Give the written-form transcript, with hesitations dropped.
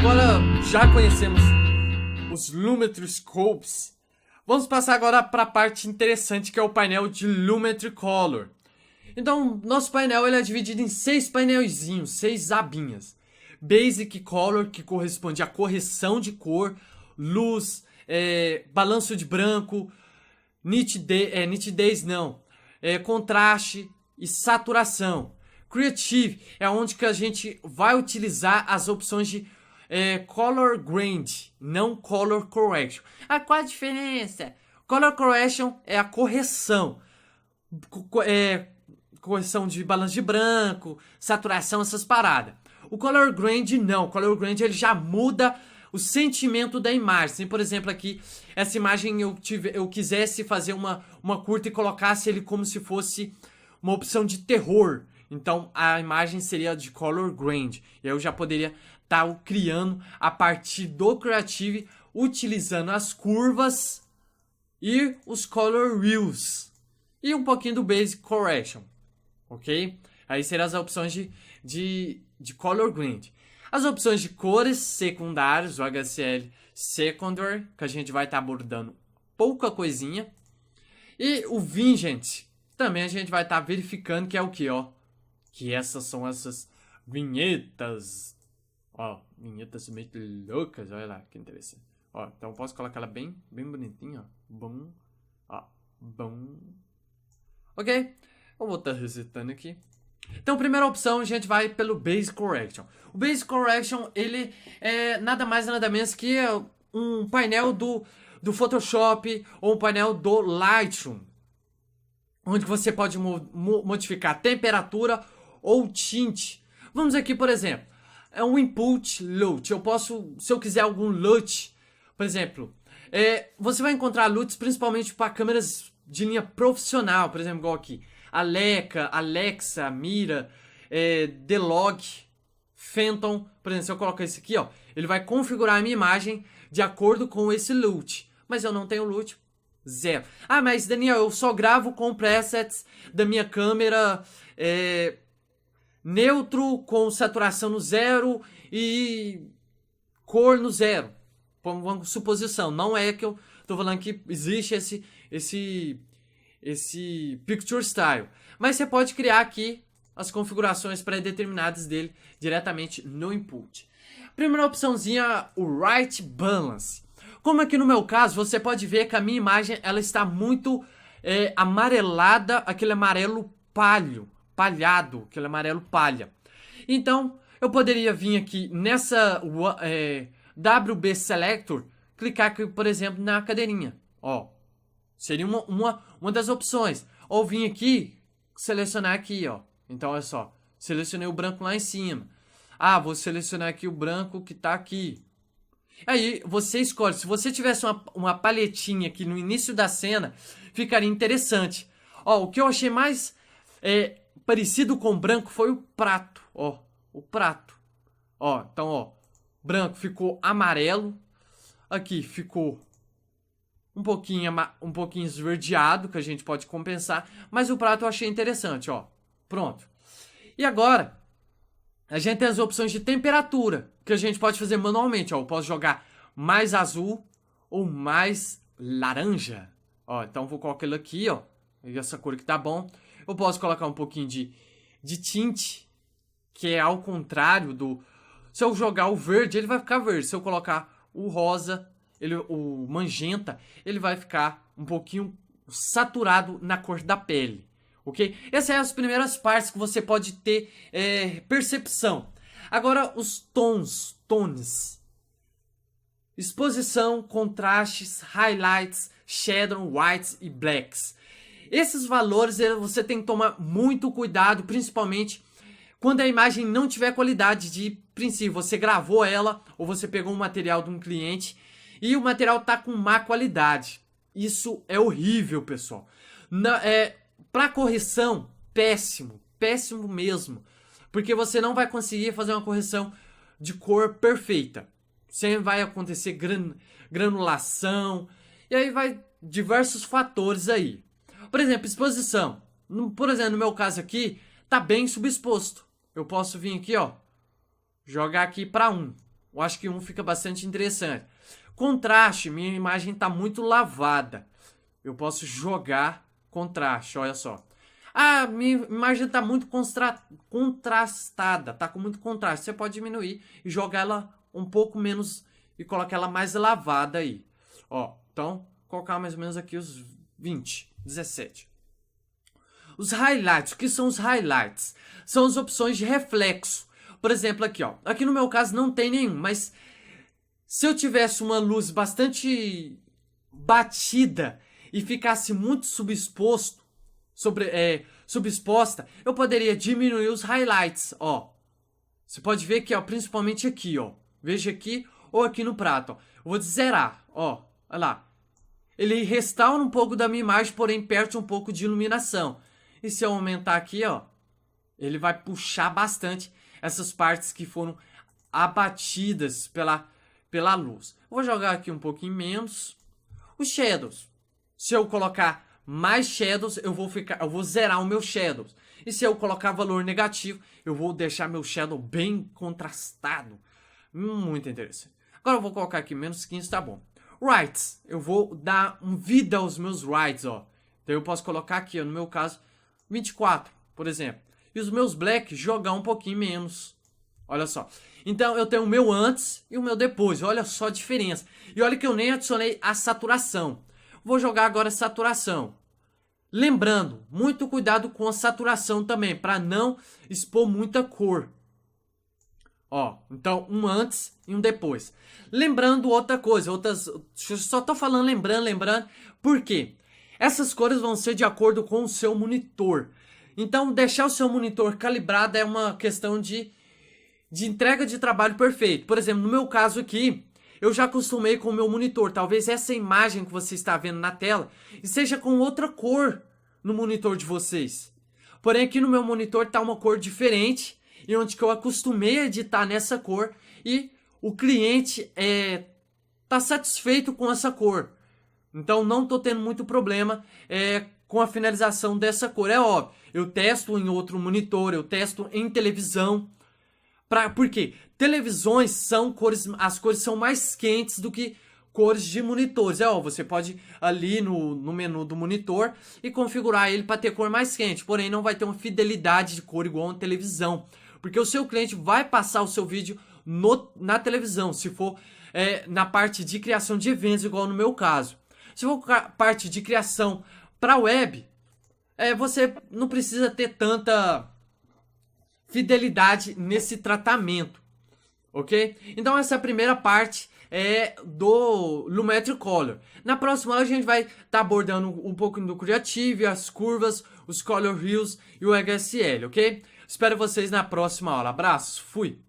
agora já conhecemos os Lumetri Scopes. Vamos passar agora para a parte interessante, que é o painel de Lumetri Color. Então, nosso painel ele é dividido em 6 painelzinhos, 6 abinhas. Basic Color, que corresponde à correção de cor, luz, balanço de branco, nitidez não, contraste e saturação. Creative é onde que a gente vai utilizar as opções de Color Grade, não Color Correction. Ah, qual a diferença? Color Correction é a correção. Correção de balanço de branco, saturação, essas paradas. O Color Grade não. O Color Grade ele já muda o sentimento da imagem. Se, por exemplo, aqui, essa imagem eu quisesse fazer uma curta e colocasse ele como se fosse uma opção de terror. Então, a imagem seria de Color Grade. E aí eu já poderia estar criando a partir do Creative, utilizando as curvas e os Color Wheels. E um pouquinho do Basic Correction. Ok? Aí seriam as opções de Color Grade. As opções de cores secundárias, o HCL Secondary, que a gente vai estar abordando pouca coisinha. E o Vigent, também a gente vai estar verificando que é o que, ó. Que essas são essas vinhetas. Ó, vinhetas meio loucas, olha lá, que interessante. Ó, então eu posso colocar ela bem bonitinha, ó. Bom, ó, bom. Ok? Vou voltar resetando aqui. Então, primeira opção, a gente vai pelo Basic Correction. O Basic Correction, ele é nada mais nada menos que um painel do Photoshop ou um painel do Lightroom, onde você pode modificar a temperatura ou tint. Vamos aqui, por exemplo, é um input LUT. Eu posso, se eu quiser algum LUT, por exemplo, você vai encontrar LUTs principalmente para câmeras de linha profissional, por exemplo, igual aqui. Leica, Alexa, Mira, D-Log, Phantom. Por exemplo, se eu colocar esse aqui, ó, ele vai configurar a minha imagem de acordo com esse LUT. Mas eu não tenho LUT, zero. Ah, mas Daniel, eu só gravo com presets da minha câmera neutro, com saturação no 0 e cor no 0. Uma suposição. Não é que eu tô falando que existe esse Picture Style. Mas você pode criar aqui as configurações pré-determinadas dele diretamente no input. Primeira opçãozinha, o Right Balance. Como aqui no meu caso, você pode ver que a minha imagem ela está muito amarelada, aquele amarelo palhado, aquele amarelo palha. Então, eu poderia vir aqui nessa WB Selector, clicar aqui, por exemplo, na cadeirinha. Ó, seria uma das opções. Ou vim aqui, selecionar aqui, ó. Então, olha só. Selecionei o branco lá em cima. Ah, vou selecionar aqui o branco que tá aqui. Aí, você escolhe. Se você tivesse uma palhetinha aqui no início da cena, ficaria interessante. Ó, o que eu achei mais parecido com branco foi o prato. Ó, o prato. Ó, então, ó. Branco ficou amarelo. Aqui ficou um pouquinho esverdeado, que a gente pode compensar. Mas o prato eu achei interessante, ó. Pronto. E agora, a gente tem as opções de temperatura, que a gente pode fazer manualmente, ó. Eu posso jogar mais azul ou mais laranja. Ó, então vou colocar ele aqui, ó. Essa cor que tá bom. Eu posso colocar um pouquinho de tint, que é ao contrário do... Se eu jogar o verde, ele vai ficar verde. Se eu colocar o rosa... o magenta, ele vai ficar um pouquinho saturado na cor da pele, ok? Essas são as primeiras partes que você pode ter percepção. Agora os tones. Exposição, contrastes, highlights, shadow, whites e blacks. Esses valores você tem que tomar muito cuidado, principalmente quando a imagem não tiver qualidade de princípio. Você gravou ela ou você pegou um material de um cliente e o material tá com má qualidade. Isso é horrível, pessoal. Para correção, péssimo. Péssimo mesmo. Porque você não vai conseguir fazer uma correção de cor perfeita. Sempre vai acontecer granulação. E aí vai diversos fatores aí. Por exemplo, exposição. Por exemplo, no meu caso aqui, tá bem subexposto. Eu posso vir aqui, ó. Jogar aqui para 1. Eu acho que um fica bastante interessante. Contraste, minha imagem está muito lavada. Eu posso jogar contraste, olha só. Ah, minha imagem está muito contrastada, tá com muito contraste. Você pode diminuir e jogar ela um pouco menos e colocar ela mais lavada aí. Ó, então, colocar mais ou menos aqui os 20, 17. Os highlights, o que são os highlights? São as opções de reflexo. Por exemplo, aqui, ó. Aqui no meu caso não tem nenhum, mas se eu tivesse uma luz bastante batida e ficasse muito subexposta, eu poderia diminuir os highlights, ó. Você pode ver que, ó, principalmente aqui, ó. Veja aqui ou aqui no prato, ó. Eu vou zerar, ó. Olha lá. Ele restaura um pouco da minha imagem, porém perde um pouco de iluminação. E se eu aumentar aqui, ó, ele vai puxar bastante essas partes que foram abatidas pela luz. Eu vou jogar aqui um pouquinho menos. Os shadows. Se eu colocar mais shadows, eu vou zerar o meu shadows. E se eu colocar valor negativo, eu vou deixar meu shadow bem contrastado. Muito interessante. Agora eu vou colocar aqui menos 15, tá bom. Rights. Eu vou dar vida aos meus rights, ó. Então eu posso colocar aqui, ó, no meu caso, 24, por exemplo. E os meus black jogar um pouquinho menos. Olha só. Então eu tenho o meu antes e o meu depois. Olha só a diferença. E olha que eu nem adicionei a saturação. Vou jogar agora a saturação. Lembrando, muito cuidado com a saturação também, para não expor muita cor. Ó, então um antes e um depois. Lembrando outra coisa, só tô falando lembrando, por quê? Essas cores vão ser de acordo com o seu monitor. Então deixar o seu monitor calibrado é uma questão de entrega de trabalho perfeito. Por exemplo, no meu caso aqui, eu já acostumei com o meu monitor. Talvez essa imagem que você está vendo na tela seja com outra cor no monitor de vocês. Porém, aqui no meu monitor está uma cor diferente, e onde que eu acostumei a editar nessa cor, e o cliente tá satisfeito com essa cor. Então não estou tendo muito problema com a finalização dessa cor. É óbvio, eu testo em outro monitor, eu testo em televisão. Por quê? Televisões são cores, as cores são mais quentes do que cores de monitores. Você pode ali no menu do monitor e configurar ele para ter cor mais quente, porém não vai ter uma fidelidade de cor igual na televisão, porque o seu cliente vai passar o seu vídeo na televisão, se for na parte de criação de eventos, igual no meu caso. Se for parte de criação para web, você não precisa ter tanta fidelidade nesse tratamento, ok? Então essa é a primeira parte do Lumetri Color. Na próxima aula a gente vai estar abordando um pouco do Creative, as curvas, os Color Wheels e o HSL, ok? Espero vocês na próxima aula. Abraços, fui!